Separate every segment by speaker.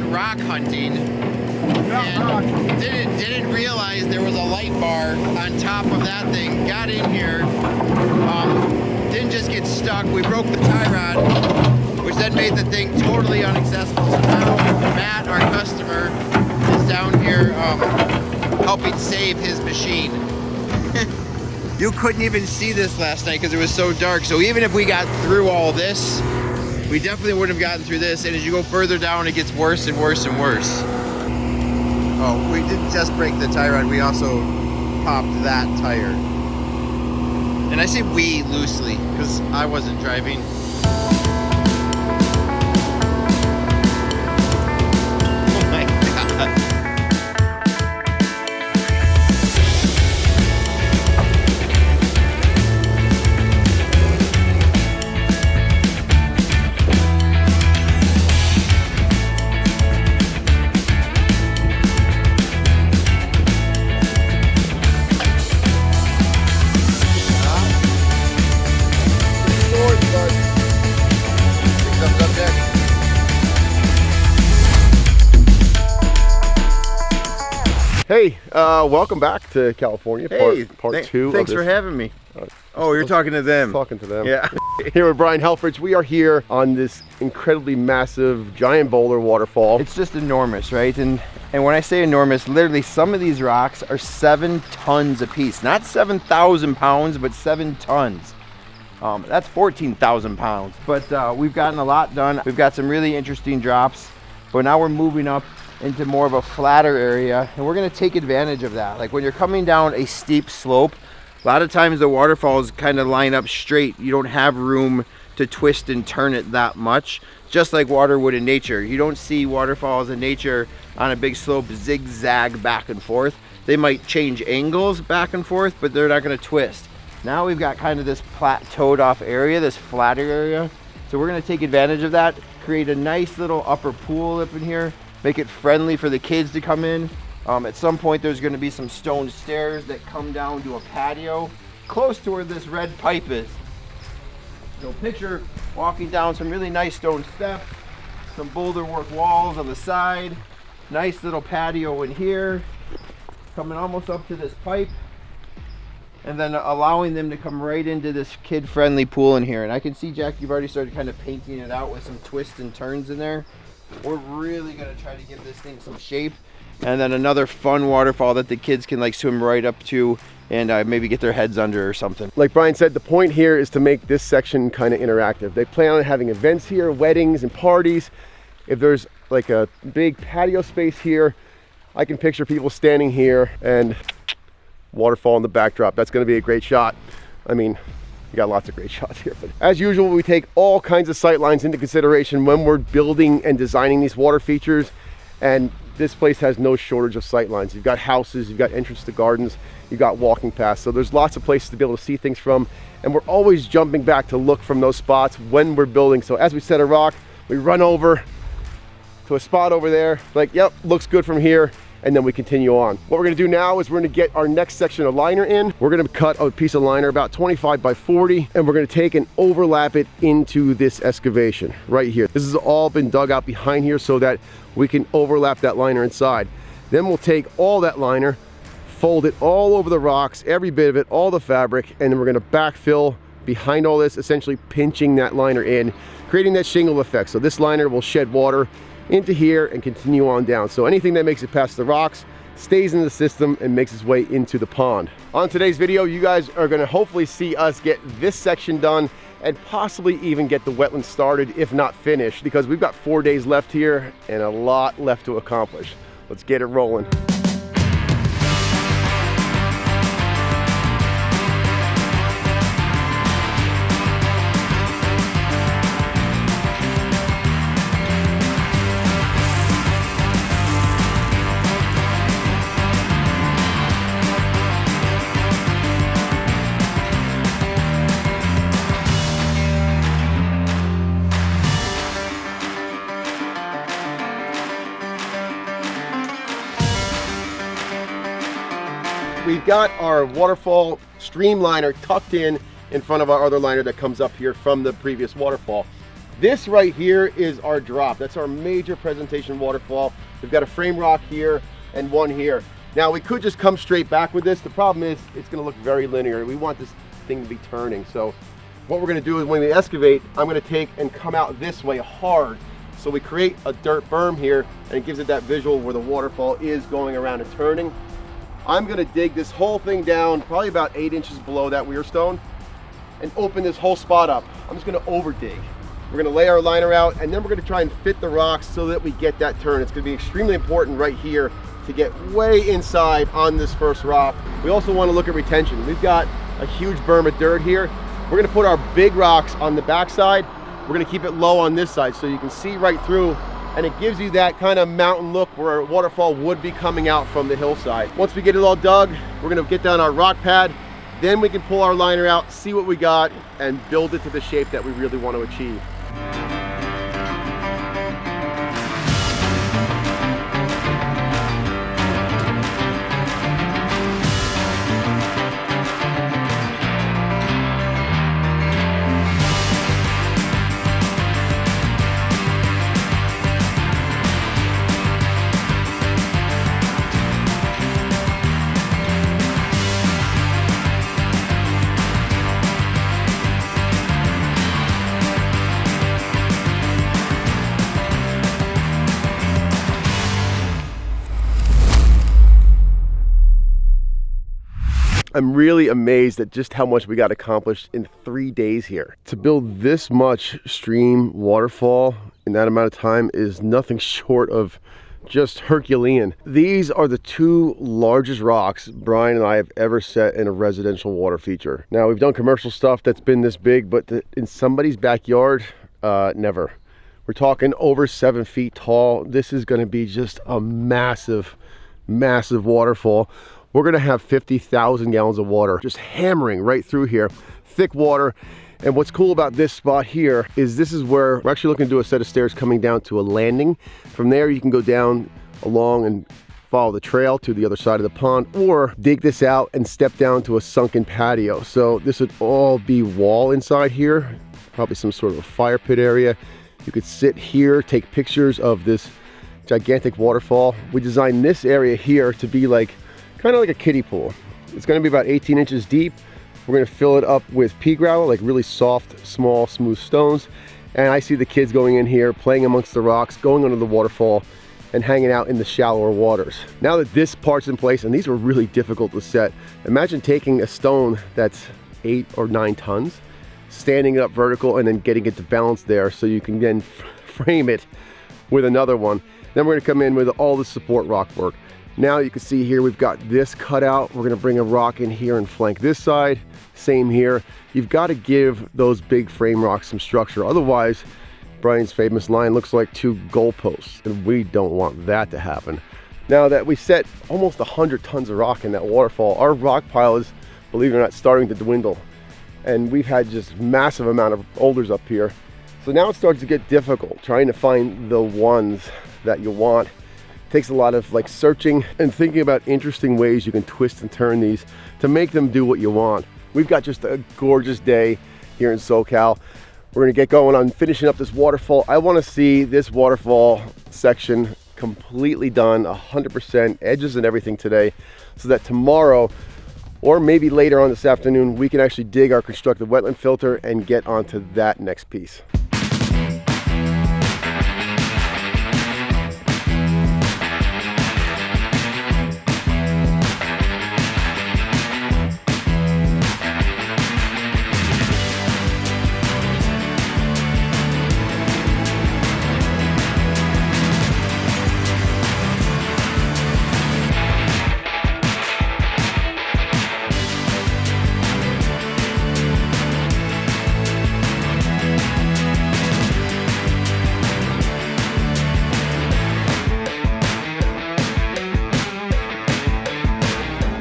Speaker 1: rock hunting and didn't realize there was a light bar on top of that thing. Got in here, didn't just get stuck. We broke the tie rod, which then made the thing totally inaccessible. So now Matt, our customer, is down here helping save his machine. You couldn't even see this last night because it was so dark. So even if we got through all this, we definitely wouldn't have gotten through this. And as you go further down, it gets worse and worse and worse. Oh, we didn't just break the tie rod, we also popped that tire. And I say we loosely because I wasn't driving. Oh my God.
Speaker 2: Hey, welcome back to California, part two.
Speaker 1: Thanks for having me. Oh, you're talking to them.
Speaker 2: Talking to them.
Speaker 1: Yeah.
Speaker 2: Here with Brian Helfrich, we are here on this incredibly massive giant boulder waterfall.
Speaker 1: It's just enormous, right? And when I say enormous, literally some of these rocks are 7 tons a piece. Not 7,000 pounds, but 7 tons. That's 14,000 pounds. But we've gotten a lot done. We've got some really interesting drops, but now we're moving up into more of a flatter area, and we're going to take advantage of that. Like when you're coming down a steep slope, a lot of times the waterfalls kind of line up straight. You don't have room to twist and turn it that much, just like water would in nature. You don't see waterfalls in nature on a big slope zigzag back and forth. They might change angles back and forth, but they're not going to twist. Now we've got kind of this plateaued off area, this flatter area. So we're going to take advantage of that, create a nice little upper pool up in here, make it friendly for the kids to come in. At some point there's going to be some stone stairs that come down to a patio close to where this red pipe is. So picture walking down some really nice stone steps, some boulder work walls on the side, nice little patio in here, coming almost up to this pipe, and then allowing them to come right into this kid-friendly pool in here. And I can see, Jack, you've already started kind of painting it out with some twists and turns in there. We're really going to try to give this thing some shape. And then another fun waterfall that the kids can like swim right up to and maybe get their heads under or something.
Speaker 2: Like Brian said, the point here is to make this section kind of interactive. They plan on having events here, weddings and parties. If there's like a big patio space here, I can picture people standing here and waterfall in the backdrop. That's going to be a great shot. I mean, we got lots of great shots here, but as usual, we take all kinds of sight lines into consideration when we're building and designing these water features. And this place has no shortage of sight lines. You've got houses, you've got entrance to gardens, you've got walking paths. So there's lots of places to be able to see things from. And we're always jumping back to look from those spots when we're building. So as we set a rock, we run over to a spot over there, like, yep, looks good from here. And then we continue on. What we're gonna do now is we're gonna get our next section of liner in. We're gonna cut a piece of liner about 25 by 40, and we're gonna take and overlap it into this excavation right here. This has all been dug out behind here so that we can overlap that liner inside. Then we'll take all that liner, fold it all over the rocks, every bit of it, all the fabric, and then we're gonna backfill behind all this, essentially pinching that liner in, creating that shingle effect. So this liner will shed water into here and continue on down. So anything that makes it past the rocks stays in the system and makes its way into the pond. On today's video, you guys are gonna hopefully see us get this section done and possibly even get the wetlands started, if not finished, because we've got 4 days left here and a lot left to accomplish. Let's get it rolling. We've got our waterfall stream liner tucked in front of our other liner that comes up here from the previous waterfall. This right here is our drop. That's our major presentation waterfall. We've got a frame rock here and one here. Now we could just come straight back with this. The problem is it's gonna look very linear. We want this thing to be turning. So what we're gonna do is when we excavate, I'm gonna take and come out this way hard. So we create a dirt berm here and it gives it that visual where the waterfall is going around and turning. I'm gonna dig this whole thing down, probably about 8 inches below that weir stone, and open this whole spot up. I'm just gonna over dig. We're gonna lay our liner out and then we're gonna try and fit the rocks so that we get that turn. It's gonna be extremely important right here to get way inside on this first rock. We also wanna look at retention. We've got a huge berm of dirt here. We're gonna put our big rocks on the back side. We're gonna keep it low on this side so you can see right through, and it gives you that kind of mountain look where a waterfall would be coming out from the hillside. Once we get it all dug, we're gonna get down our rock pad, then we can pull our liner out, see what we got, and build it to the shape that we really want to achieve. I'm really amazed at just how much we got accomplished in 3 days here. To build this much stream waterfall in that amount of time is nothing short of just Herculean. These are the 2 largest rocks Brian and I have ever set in a residential water feature. Now we've done commercial stuff that's been this big, but in somebody's backyard, never. We're talking over 7 feet tall. This is gonna be just a massive, massive waterfall. We're gonna have 50,000 gallons of water just hammering right through here, thick water. And what's cool about this spot here is this is where we're actually looking to do a set of stairs coming down to a landing. From there, you can go down along and follow the trail to the other side of the pond, or dig this out and step down to a sunken patio. So this would all be wall inside here, probably some sort of a fire pit area. You could sit here, take pictures of this gigantic waterfall. We designed this area here to be like kind of like a kiddie pool. It's going to be about 18 inches deep. We're going to fill it up with pea gravel, like really soft, small, smooth stones. And I see the kids going in here, playing amongst the rocks, going under the waterfall, and hanging out in the shallower waters. Now that this part's in place, and these were really difficult to set, imagine taking a stone that's 8 or 9 tons, standing it up vertical, and then getting it to balance there so you can then frame it with another one. Then we're going to come in with all the support rock work. Now you can see here we've got this cut out. We're going to bring a rock in here and flank this side. Same here. You've got to give those big frame rocks some structure. Otherwise, Brian's famous line looks like 2 goalposts, and we don't want that to happen. Now that we set almost 100 tons of rock in that waterfall, our rock pile is, believe it or not, starting to dwindle. And we've had just massive amount of boulders up here. So now it starts to get difficult trying to find the ones that you want. Takes a lot of like searching and thinking about interesting ways you can twist and turn these to make them do what you want. We've got just a gorgeous day here in SoCal. We're gonna get going on finishing up this waterfall. I wanna see this waterfall section completely done, 100%, edges and everything today, so that tomorrow, or maybe later on this afternoon, we can actually dig our constructive wetland filter and get onto that next piece.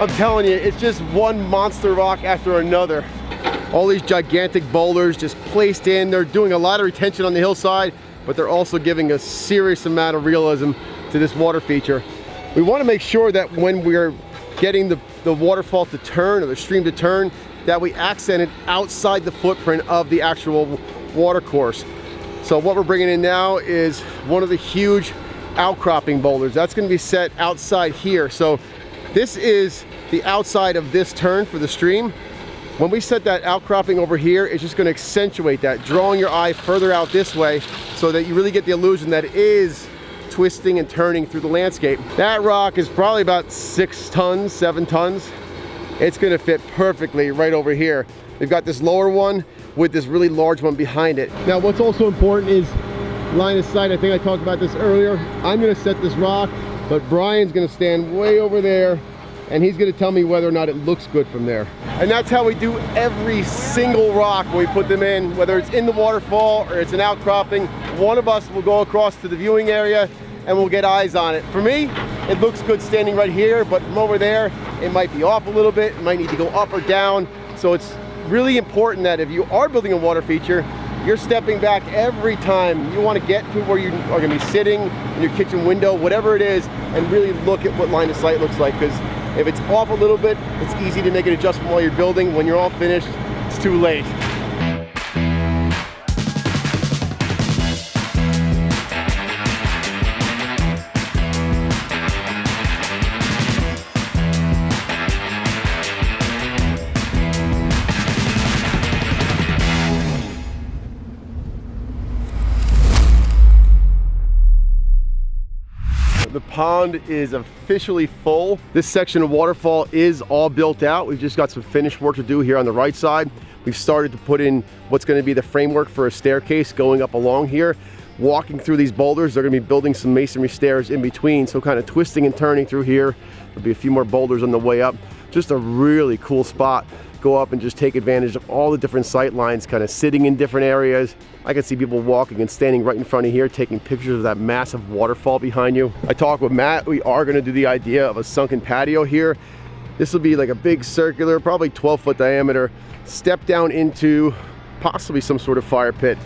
Speaker 2: I'm telling you, it's just one monster rock after another. All these gigantic boulders just placed in. They're doing a lot of retention on the hillside, but they're also giving a serious amount of realism to this water feature. We want to make sure that when we're getting the waterfall to turn, or the stream to turn, that we accent it outside the footprint of the actual water course. So what we're bringing in now is one of the huge outcropping boulders. That's going to be set outside here. So this is the outside of this turn for the stream. When we set that outcropping over here, it's just going to accentuate that, drawing your eye further out this way so that you really get the illusion that it is twisting and turning through the landscape. That rock is probably about 6 tons, 7 tons. It's going to fit perfectly right over here. We've got this lower one with this really large one behind it. Now what's also important is line of sight. I think I talked about this earlier. I'm going to set this rock, but Brian's going to stand way over there and he's going to tell me whether or not it looks good from there. And that's how we do every single rock when we put them in, whether it's in the waterfall or it's an outcropping. One of us will go across to the viewing area and we'll get eyes on it. For me, it looks good standing right here, but from over there, it might be off a little bit. It might need to go up or down. So it's really important that if you are building a water feature, you're stepping back every time. You want to get to where you are going to be sitting in your kitchen window, whatever it is, and really look at what line of sight looks like. Because if it's off a little bit, it's easy to make an adjustment while you're building. When you're all finished, it's too late. The pond is officially full. This section of waterfall is all built out. We've just got some finished work to do here on the right side. We've started to put in what's going to be the framework for a staircase going up along here. Walking through these boulders, they're going to be building some masonry stairs in between, so kind of twisting and turning through here. There'll be a few more boulders on the way up. Just a really cool spot. Go up and just take advantage of all the different sight lines, kind of sitting in different areas. I can see people walking and standing right in front of here, taking pictures of that massive waterfall behind you. I talked with Matt. We are going to do the idea of a sunken patio here. This will be like a big circular, probably 12-foot diameter, step down into possibly some sort of fire pit,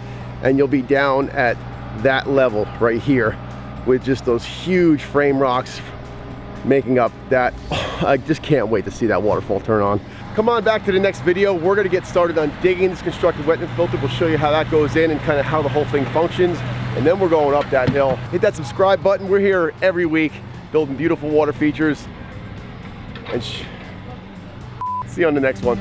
Speaker 2: and you'll be down at that level right here with just those huge frame rocks making up that. I just can't wait to see that waterfall turn on. Come on back to the next video. We're going to get started on digging this constructed wetland filter. We'll show you how that goes in and kind of how the whole thing functions, and then we're going up that hill. Hit that subscribe button. We're here every week building beautiful water features, and see you on the next one.